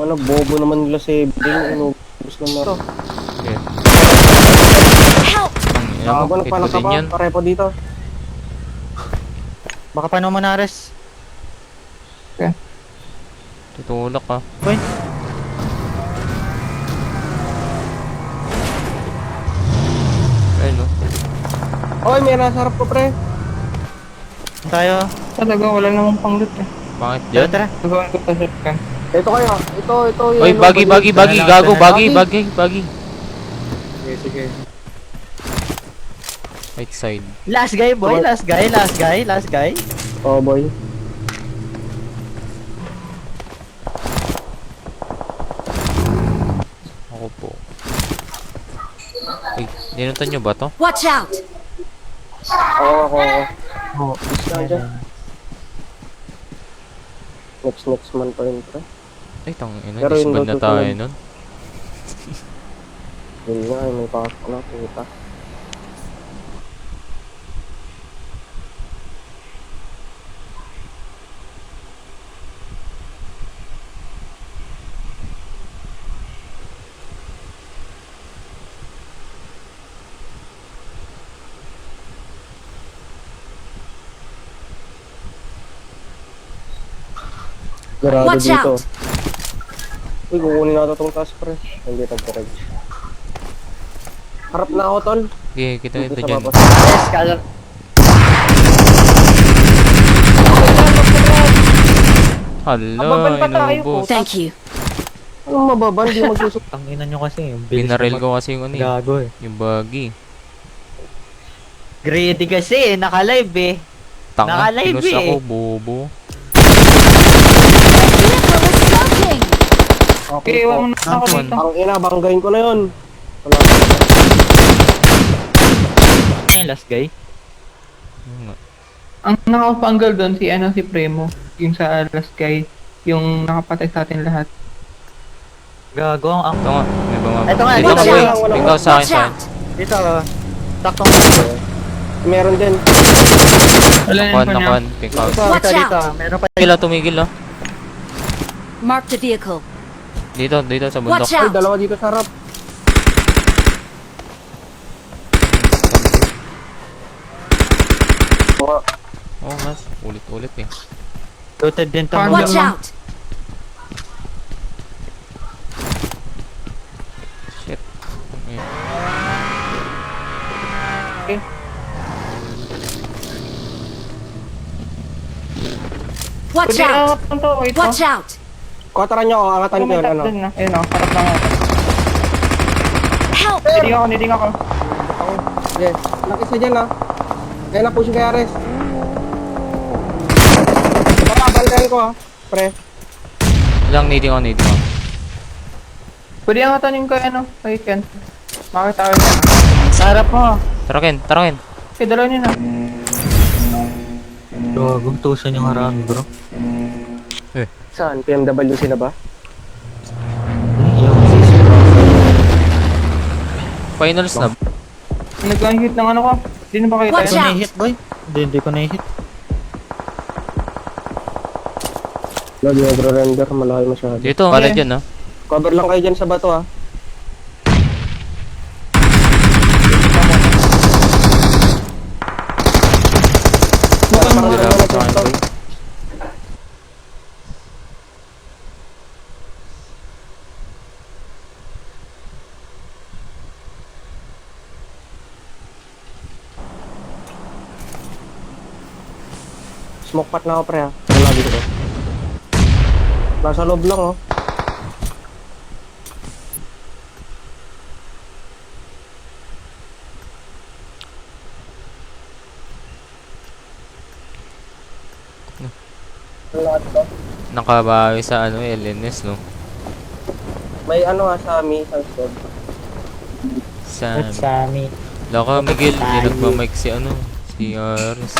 Ano, bobo naman nila sa Ebring. Inubos naman ito. Okay. Help! Bago nagpanak ka din pa, yan. parepo dito. Baka paano mo nares? Tutulak ka. Uy, Ayun no. Oy, may nasa harap ko, pre. tayo. Talaga, wala namang pang-loot eh. Bakit Tara, dyan? tara. Gagawin ko pa shotgun. Ito kayo. Ito. Uy, yun, bagi, bagi. gago, Bagi. bagi. Sige, sige. Right side. Last guy, boy. Last guy. Oh, boy. Ako po. Uy, ninutan nyo ba to? Watch out! Oo. Oh, Isa dyan. Next month pa rin, pre. Ay, ina, Pero yung disband na luto tayo ko- nun. Yun nga, may pasok na, puta. Garado Watch dito. out! Uy, kukunin natin itong task, pre. Hindi nag-garage. Harap na ako, tol. Okay, kita Dito ito sa dyan. baba. Yes, kala. Hala, Mababan pa tayo, inubos. Thank you. Anong mababan? Hindi magsusok. Ang ina nyo kasi. Yung bilis Binaril na ko kasi yung ano eh. Gago eh. Yung buggy. Greedy kasi eh. Naka-live eh. Tanga, Naka-live pinus eh. ako, bobo. Vehicle is smoking! Okay, iwan mo na ako Saan? dito. Ang ina, banggain ko na yun. Wala. Ano yung last guy? Yun nga. Ang nakapanggal doon si Premo. Yung sa last guy. Yung nakapatay sa atin lahat. Gago ang Ito nga, may bumaba. Ito nga, Dito ito ka, nga. boy. Ikaw sa akin, Watch sa akin. out! Dito. Taktong. Meron din. Wala na Nakuhan, info niya. nakuhan. Pink house. Dito, Watch dito. out. Meron pa. Tumigil oh. Mark the vehicle. Dito sa bundok. Watch Ay, out! dalawa dito sa harap. Oo. Oo, mas. Ulit-ulit eh. Looted din to. Paano? Watch out! Shit. Okay. Watch Pwede out! angat mo to. Wait Watch mo. out! Kotaran nyo ako, angatan ko yun, ano. Dun na. Ayun o, harap lang ako. Help! Niding ako. Ako. Yes. Nakisa dyan, ha. Kaya na-push kay Ares. Papabantayan ko, ha. Pre. Ilang needing ako. Pwede angatan yung kay Ken. Makita ko yun. Sarap mo. Tara Ken. Okay, dalawa niyo na. Gago, tusan yung harami bro. Saan? PMW sila ba? Yung sisira. Finals na. Nag-hit ng ano ko. Hindi na ba kayo Watch tayo? out. Na-hit boy. Hindi ko na-hit. Lagi nagre-render, malaki masyado. Dito, wala dyan ah. Cover lang kayo dyan sa bato, ha. Parang Wala wala sa akin, na boy. Smoke pot na ako, pre, ha. Wala dito. Nasa loob lang, oh. Wala dito. Nakabawi sa ano, LNS no. May ano, ha, sa mi, sa squad. Sa At Sammy. Laka Miguel, hindi nagmamic si ano, si Aris.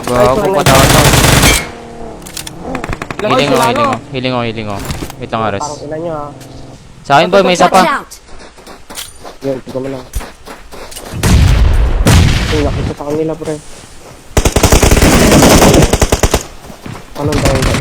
Gago, sorry. patawad to. Ay, Healing sila, ako. ano? Healing ako. Wait lang, Ares. Parang ina nyo, ha. Sa akin, boy, may isa Watch pa. out! Yun, tignan mo lang. Ay, nakita sa kanila, pre. Anong dahil ba?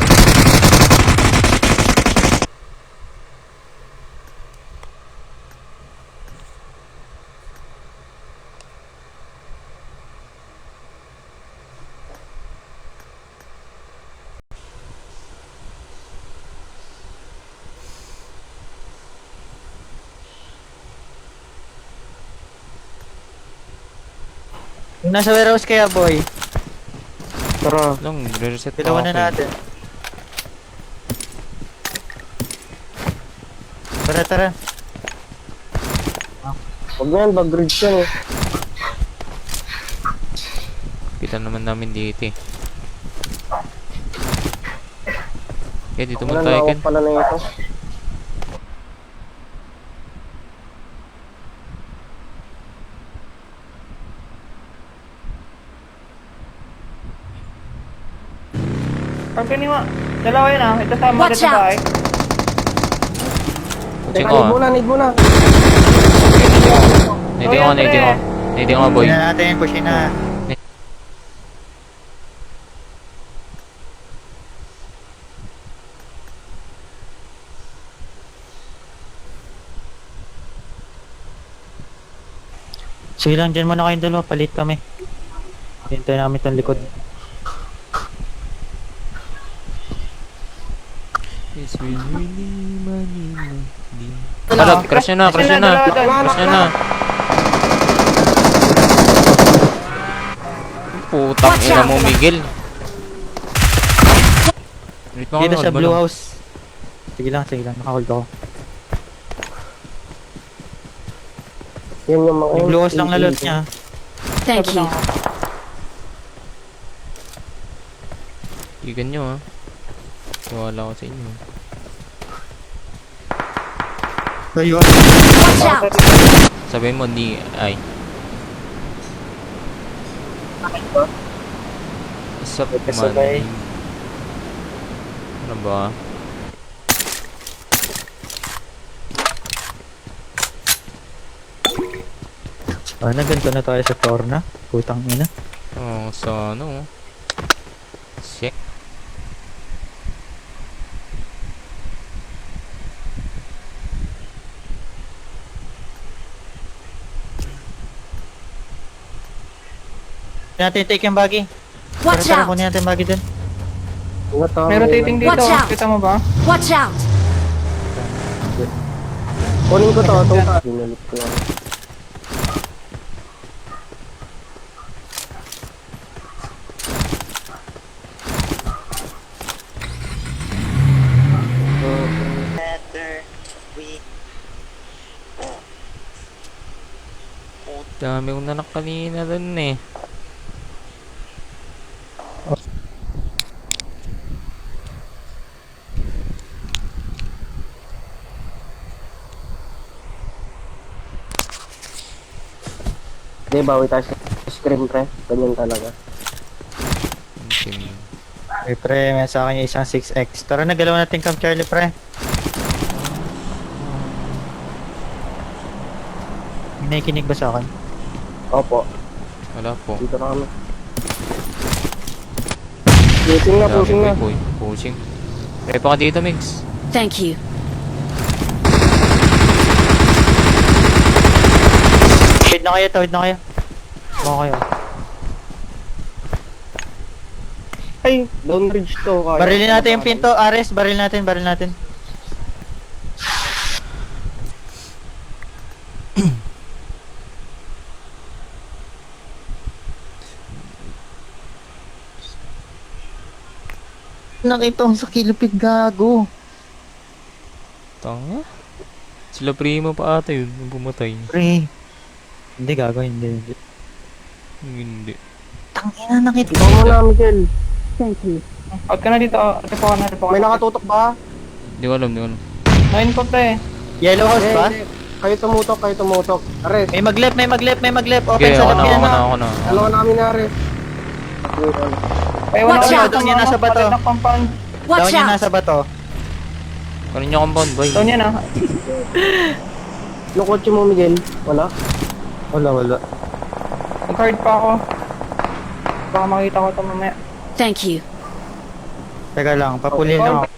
Yung nasa warehouse kaya, boy. Tara. Lang, re-reset pa Dalawa ako. na natin. Tara, tara. Huwag na yan, bag-bridge yan, eh. Kita naman namin dito eh. Okay, dito mo Wala, tayo, nawak Ken. pala na ito. Pag kaniwa, dalawa yun ah. Ito sa mga Watch dito out. ba eh. Puching Teka, ko need ah. muna, need muna. Nading ako, boy. Pushin na natin, pushin na. Sige lang, dyan muna kayong dalawa, palit kami. Hintay namin itong likod. It's really Manila. Kalot, crash nyo na, crash nyo na. Crash nyo na. Putang Watch ina out. mo, Miguel. Wait mo Dito ako, sa hold mo blue lang. house. Sige lang, nakahold ako. Yun yung mga... Yung blue house lang na loot niya. Thank you. Igan nyo, ha. Wala ko sa inyo. Ayun. Watch out! Sabihin mo, ni... Ay. What's up, Sabay. man? Ano ba? Ano, ganito na tayo sa floor na. Putang ina. Oh, so ano? Shit. Natin take yung baggy. Watch Tara, out! kunin natin baggy dun. Ingat, ha. May rotating dito. Watch out. Kita mo ba? Watch out! Kunin ko to, itong pa. Binalit ko lang. Dami kong nanak kanina dun eh. Hindi, bawi tayo sa screen, pre. Ganyan talaga. Okay. Okay, pre, may sa akin yung isang 6x. Tara, nagalaw natin Camp Charlie, pre. May nakikinig ba sa akin? Opo, Wala po. dito na kami. Pushing na, Dami pushing na. boy. Pushing. Repa ka dito, Mix. Thank you. Tawid na kayo, tawid na kayo. Mga kayo. Ay, down bridge to. Kaya. Barilin natin yung pinto, Ares. Baril natin, baril natin. Nakita ko sa kilipid, gago. Tanga. Sila primo pa ata yun. Yung pumatay. Pre. Hindi, gago, hindi. Hindi. Tangina, nakita Ikaw mo na, Miguel. Out ka na dito. Repo ka na, repo ka May na. nakatutok ba? Hindi ko alam, hindi ko alam. Nain ko pre. Yellow house ba? Hindi. Kayo tumutok, kayo tumutok. Ares, May mag-left, may mag-left, may mag-left. Open Okay, sa ako na, left ako yan. na, ako na. dalawa namin na Ares. Ay, wala Watch ka out. doon yan nasa bato. Compound. Down Watch yan out! nasa bato. Kunin nyo compound, boy. Doon yan ah. Yung kotse mo, Miguel. Wala? Wala. Mag-card pa ako. Baka makita ko ito mamaya. Thank you. Teka lang, papuli lang ako.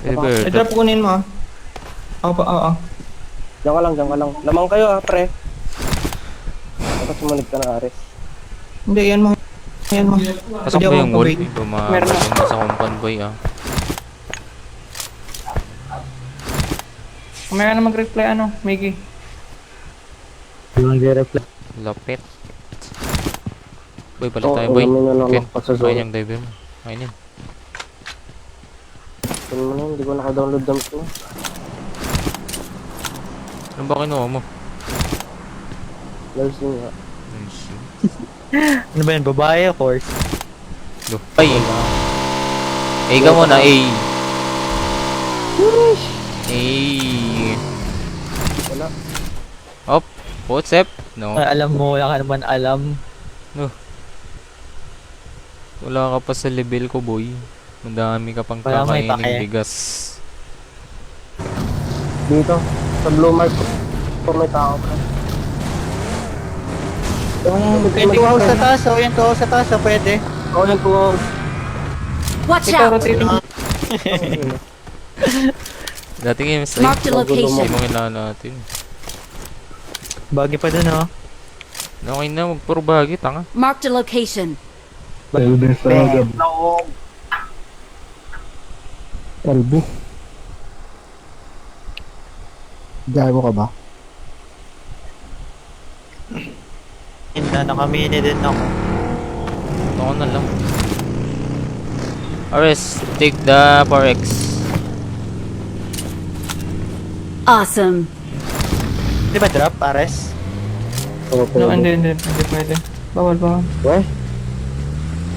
River, Drop kunin mo ah. Oo. Diyan ka lang. Lamang kayo pre. Dapat sumunod ka na, Ares. Hindi, yan mo. pasok ba yung wall? Pwede Ito Meron na. mga sa compound, boy, ah. Mamaya na mag-reply Miggy. Yung nag-reply. Lapit. Boy, balik tayo, boy. Ulamin nyo lang Ken, ako sa kain zone. yung diver mo. Kain yun. Tingnan mo na yun, hindi ko naka-download dump mo. Ano ba kinuha mo? Lars yun nga. Ano ba yun? Babae of course. Ay! A ka muna, A. A. Wala. Op. Footstep. No. Alam mo, wala ka naman alam. Wala ka pa sa level ko, boy. Madami ka pang Wala may kakainin pake. bigas. Dito, sa blue mark ko. Kung may tao ka. Pwede ko sa taas, yan ko sa taas, pwede. Oo, yan po. Watch Ito, out! rotating. Dati kayo, Mr. Mark the Hindi location. mo kailangan natin. Bagay pa dun, oh. Okay na, huwag puro bagi, tanga. Mark the location. Kalbo. Gaya mo ka ba? Nakamini din ako. Ako na lang. Ares, take the 4X. Awesome. Di ba drop, Ares? Oo, No, pwede. hindi pwede. Bawal. Weh?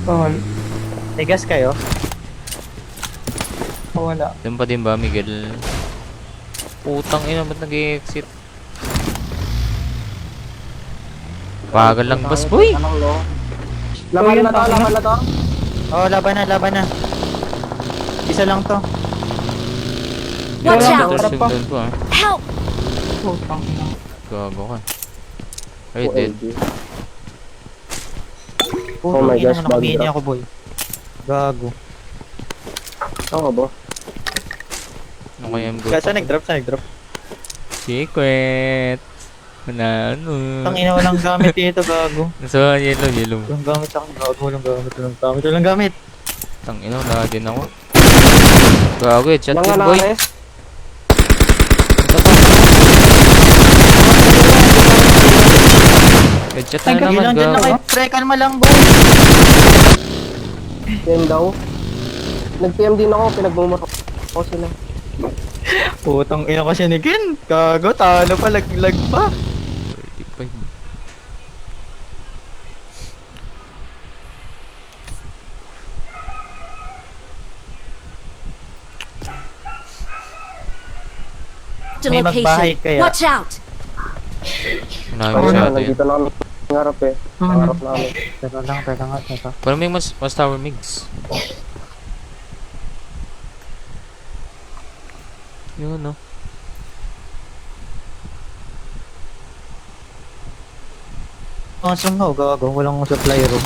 Bawal. May gas kayo? Wala. Doon pa din ba, Miguel? Putang ina, ba't nag-exit? Bagal lang, boss, boy! Laban na to. Oo, laban na. Isa lang to. Watch Wala. out! Ito, sundan ko, ah. Help! Putang ina. Gago ka. Ay, dead. Oh my gosh, bug nakamini drop. ako, boy. Gago. Saan ka ba? Ano kaya yung Saan nag-drop? Secret! Manano. Tangina, walang gamit dito, gago. Nasa yellow. Walang gamit ako, gago. Walang gamit. Tangina, wala din ako. Gago, headshot Lang yun, na, boy. Ares. Headshot Ay, na naman, Ilan dyan na gago. kayo, pre, kalma lang, boy. PM daw. Nag-PM din ako, pinagmumura ko sila. Putang ina kasi ni Ken. Gago, talo pa, lag pa. 35. The May magbahay location. kaya. Watch out! Unahin Oo mo na, sa atin. nandito na kami. Nangarap eh. Nangarap namin. Teka nga. Parang may mas tower mix. Yun, no? Awesome no, gago. Walang supply room.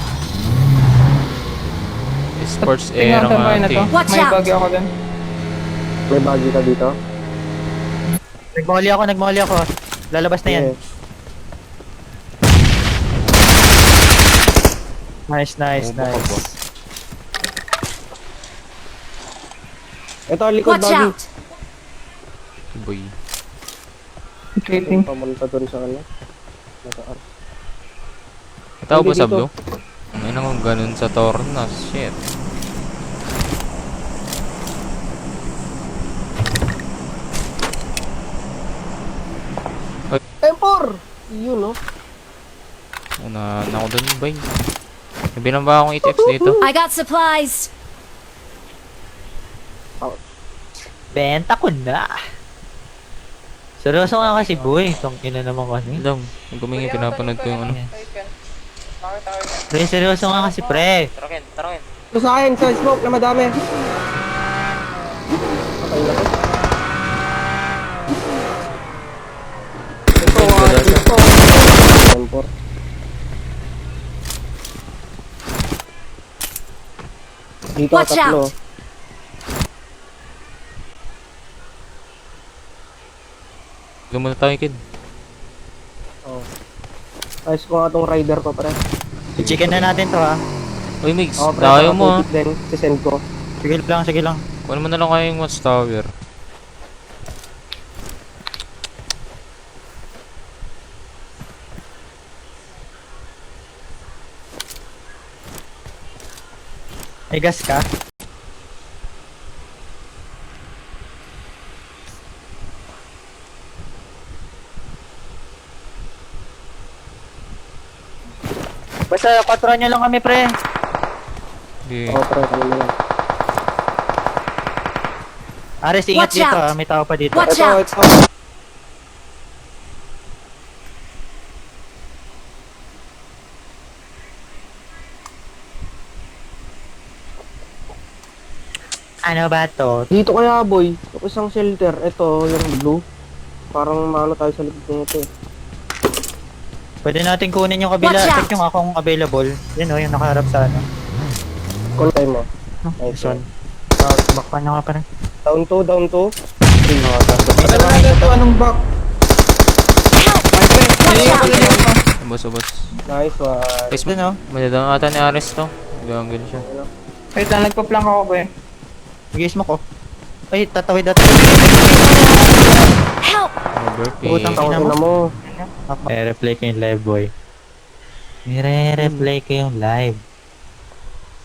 Sports air Tingnan ang tayo na to. ating. Watch May out. bagay ako din. May bagi ka dito? Nagmahuli ako. Lalabas na yan. Yes. Nice. Bumaba ka ba? Ito, likod Watch bagi. out! Boy. Rotating. Pamunta dun sa ano. Nasa Tao ba Hindi sa dito. blue? Ay na kung ganun sa Tornas. Shit. Yun, no? Una na ako dun, boy. Nabilang ba akong 8x dito? I got supplies. Benta ko na. Seryoso nga kasi boy. Itong ina naman kasi. Lang, kung gumingi, pinapanood ko yung ano. Pre, seryoso nga kasi pre. Tarakin. Ito sa akin, sa smoke na madami. Okay na to. Ito, ito. Tempor. Dito, Watch tatlo. out. Doon muna tayo, kid. Oh. Ayos ko nga tong rider ko, pre. I-chicken na natin to ha. Uy, Migs, Oh, pre, tayo mo ha. din. Sisend ko. Sige lang, sige lang. Kunin mo na lang kayo yung watchtower. May gas ka? Basta patron nyo lang kami pre. Okay. Oh, pre, ano na yan. Ares, ingat Watch dito out. ha. May tao pa dito. Watch Ito, out. ito. Ano ba to? Dito kaya, boy. Yung isang shelter. Ito, yung blue. Parang maano tayo sa likod nito eh. Pwede natin kunin yung kabila. Watch out. Check yung akong available. Yun o, yung nakaharap sa ano. Kontay mo. Nice one. Bakpan nyo nga pa rin. Down 2, down 2. Ano na ito? Anong back? Watch out. Ubos. Nice one. Guys, Dun o. madadang ata ni Ares to. Gagawin siya. Wait lang, nagpa-plank ako ba eh. Sige, smoke ko. Ay, tatawid natin. Help. Overpay. Utang Tawag ina na mo. I-replay ko yung live, boy. I-replay ko yung live.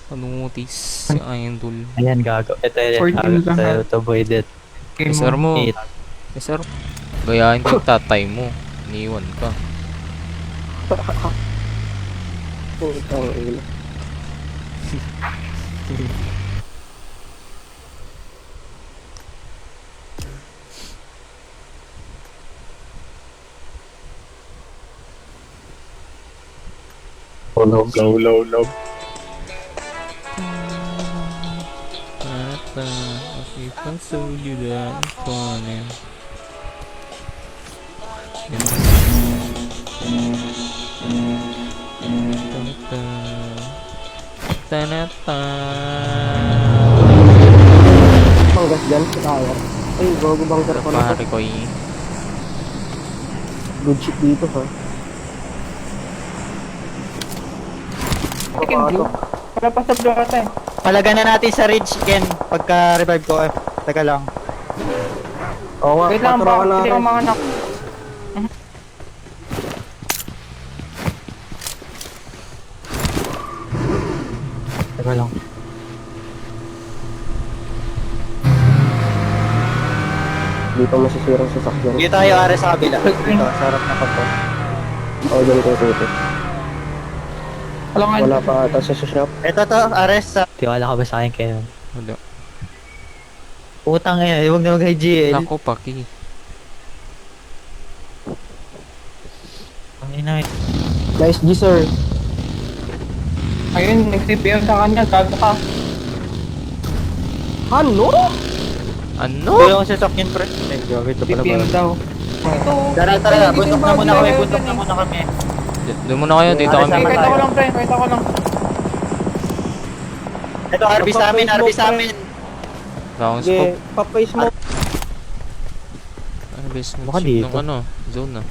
Panutis. Ayun, dul. Ayan, gago. Ito 14 lang, ha? to avoid it. Yes, sir mo. 8. Yes, sir. Gayahin ko yung tatay mo. Iniwan ka. Putang ina. Low. Ata, okay, pasulida, iponin. Tanata. Panggas dyan, sa tower. Ay, bago bangker ko na to. Pare ko eh. Good shit dito, ha. Second blue. Wala pa sa blue ata eh. Palagan na natin sa ridge, Ken. Pagka-revive ko. Teka lang. Oo nga, Wait lang, patro ka na hindi rin. ako mga anak. Teka lang. Dito masisirang sasakyan. Dito tayo, Ares, sa kabila. Dito, sa harap na kapot. Oo, dyan ko ito. Wala nga. Wala pa ata sa shop. Ito to, Ares. Tiwala ka ba sa akin, Ken? Wala. Utang eh. Huwag na mag-IGL. Ako, paki. Ang ina eh. Nice G, sir. Ayun, nag-CPM sa kanya. Gago ka. Ano? Ano? Ito yung sasakyan, pre. Ay, gago. Ito pala CPM ba? daw. Ito. Tara. Bundok na muna kami. Bundok na muna kami. Doon muna kayo, dito Ares, kami. sama Kahit tayo. ako lang, pre. Kahit ako lang. Ito, RB sa amin. RB sa amin. Round Sige, scope. pa-face mo. Ano best Baka ship dito. ng ano? Zone na.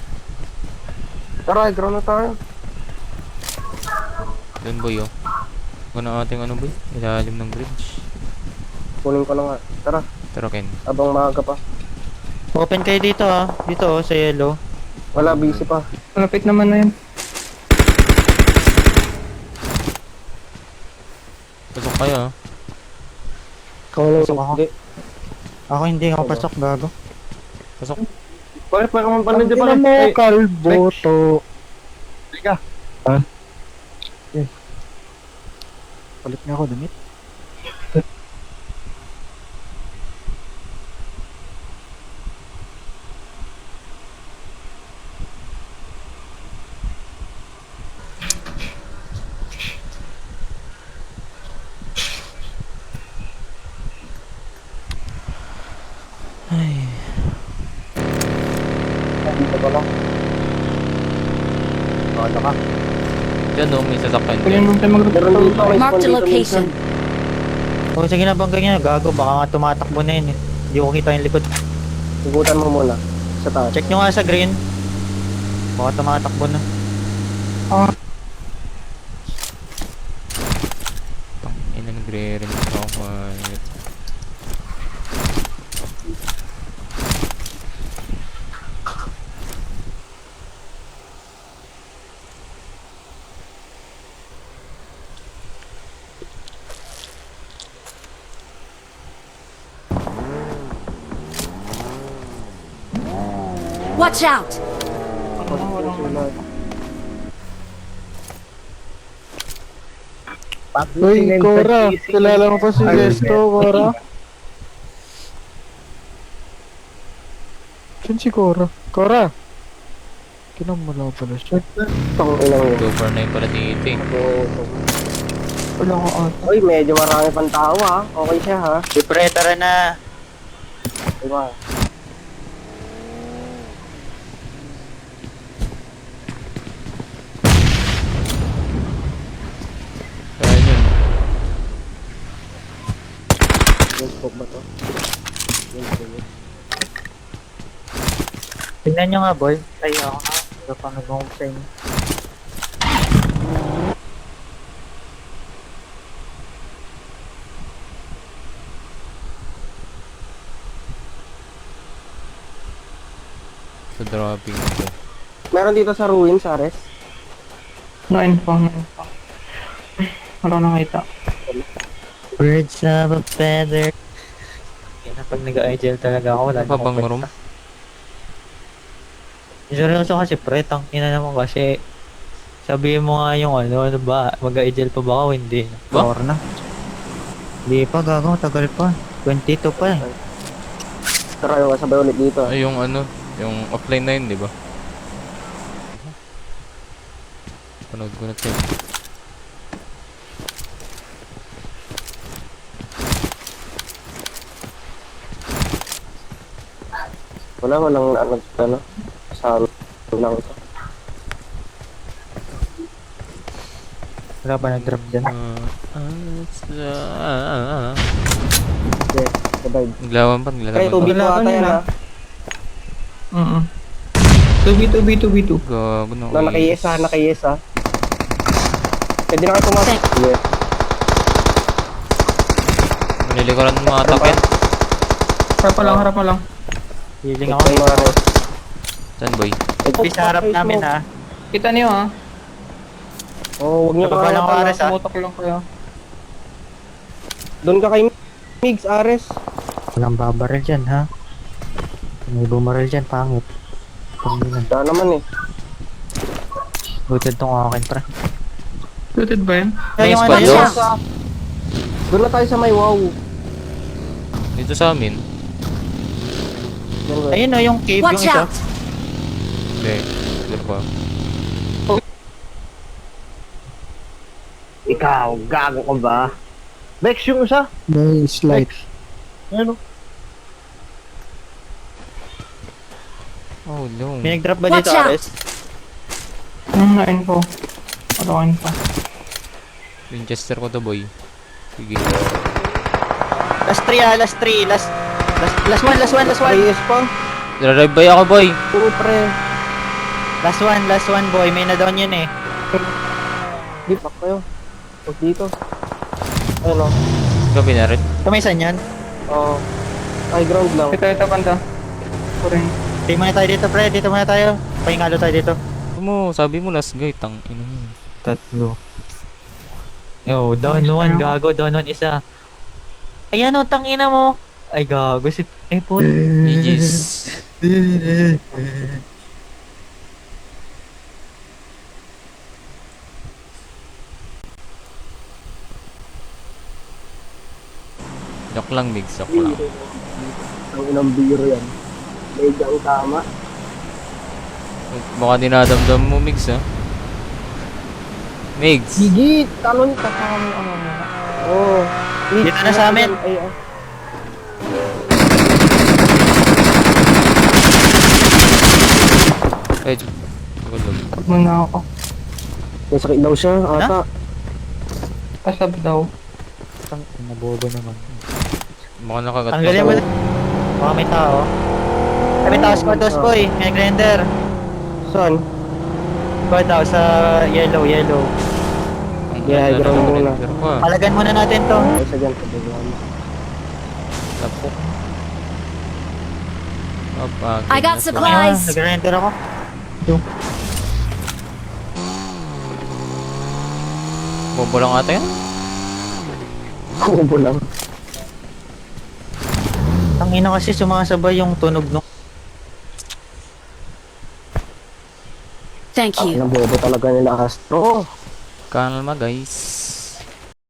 Tara, ground na tayo. Doon boy oh. Kung ang ating ano boy? Ilalim ng bridge. Kunin ko na nga. Tara, Tara Ken. abang maaga pa. Open kayo dito ah. Dito oh, sa yellow. Wala, busy pa. Malapit naman na yun. Pasok kayo ah. Ikaw lang. Pasok ako. Hindi. Ako hindi ako pasok, gago. Pasok. Bakit pa naman pa nandiyan Ang pala? ina mo, Ay, kalbo to. Teka. Ha? Yes. Palit nga ako damit. Ay. Dito pala. Wala ka. Diyan may sasakyan Kunin dyan. mo tayo Meron dito. mag-report. May Mark spawn the dito location. minsan. O sige na bang ganyan, gago, baka nga tumatakbo na yun eh. Hindi ko kita yung likod. Ikutan mo muna. Sa taas. Check nyo nga sa green. Baka tumatakbo na. Ina nagre-rim ako. Watch out! Uy, Cora. Kilala mo pa si Gesto, Cora? Saan si Cora? Cora! Kinamula pala siya. Itong ilang yun. 2 for 9 pala dito eh. Wala ko out. Uy, medyo marami pang tao ha. Okay siya ha. Pre, tara na. Diba? Kaya yun. Yung scope ba to? Yung scope. Tingnan nyo nga, boy. Ay, ako nga. Ito pa nag-home sa inyo. Sa dropping ko. Meron dito sa ruins, Ares. No info. Wala ko nakita. Birds of a feather. Yan na, pag nag-IGL talaga ako, wala Ano pa bang akong room? kwenta. Seryoso kasi pre, tangina naman kasi sabihin mo nga yung ano ba, mag-IGL pa ba ako? Hindi. Ba? Or na. Hindi pa, gago, tagal pa. 22 pa eh. Tara, yung sabay ulit dito. Ay, yung ano, yung offline na yun, di ba? Panood ko na ito. Walang ano, kasama lang ito. Wala pa nag-drop dyan. Okay, survive. Naglawan pa, Kaya naglalaban tubig pa. ko ata yan ha. 2v2. Gago na. Na naka-yes ha, naka-yes ha. Pwede na kayo pumasok. Yes. Manilikuran mo mga attack yan. Harap pa lang. Healing ako. Ay, mga Ares. Saan boy? Hindi sa harap namin ha. Kita niyo ha. Oh, huwag niyo Nababa lang ako, kakalapan, Ares, ha. Sumutok lang kayo. Doon ka kay Migs, Ares. Walang babaril dyan ha. May bumaril dyan, pangit. Pangina. Wala naman eh. Looted tong akin pre. Looted ba yan? May Yung squad ano, low? out. Doon na tayo sa may wow. Dito sa amin. Yan, ba? ayun o, yung cave yung Watch isa. out! Hindi. Dito pa. Ikaw, gago ka ba? Bex yung isa. May slide. Ano? Oh no. May nag-drop ba Watch dito, out! Ares? Na info. Wala ko info. Winchester ko to boy. Sige. Last 3 ah, last 3. Last one. Reyes pa. Drive by ako boy. Puro pre. Last one boy, may na-down yun eh. Di back kayo. Huwag dito. Ayun o. Gabi na rin. Kumisan yan. Oh. High ground lang. Ito banda. Kuring. Stay muna tayo dito pre, dito muna tayo. Pahingalo tayo dito. Sabi mo last guy, tang ina mo. Tatlo. Yo, down one, gago, down one isa. Ayan o, tangina mo. Ay, gago si... Ay, po. GG's. Joke lang, Migs. Joke lang. Ang inang biro yan. Medyo ang tama. Baka dinadamdam mo, Migs, ha? Migs! Gigi, talon ka pa mo. Oo. Dito na sa amin. Ay, Ay, gulog. Pag muna ako. may sakit daw siya, ata. Pasab daw. Tang nabobo naman. Baka nakagat Ang galing mo na. Baka may tao. Ay, may tao squad boy. May grinder. Saan? Squad daw sa yellow. Yeah, ground muna. Palagan muna natin to. Ay, sa dyan, sa dyan. Lapok. Opa, I got goodness. supplies. Nag-grinder ako. Bobo lang ata yan? Kubo lang. Tangina kasi sumasabay yung tunog nung... Thank you. Ang bobo talaga nila Astro. Kalma, guys.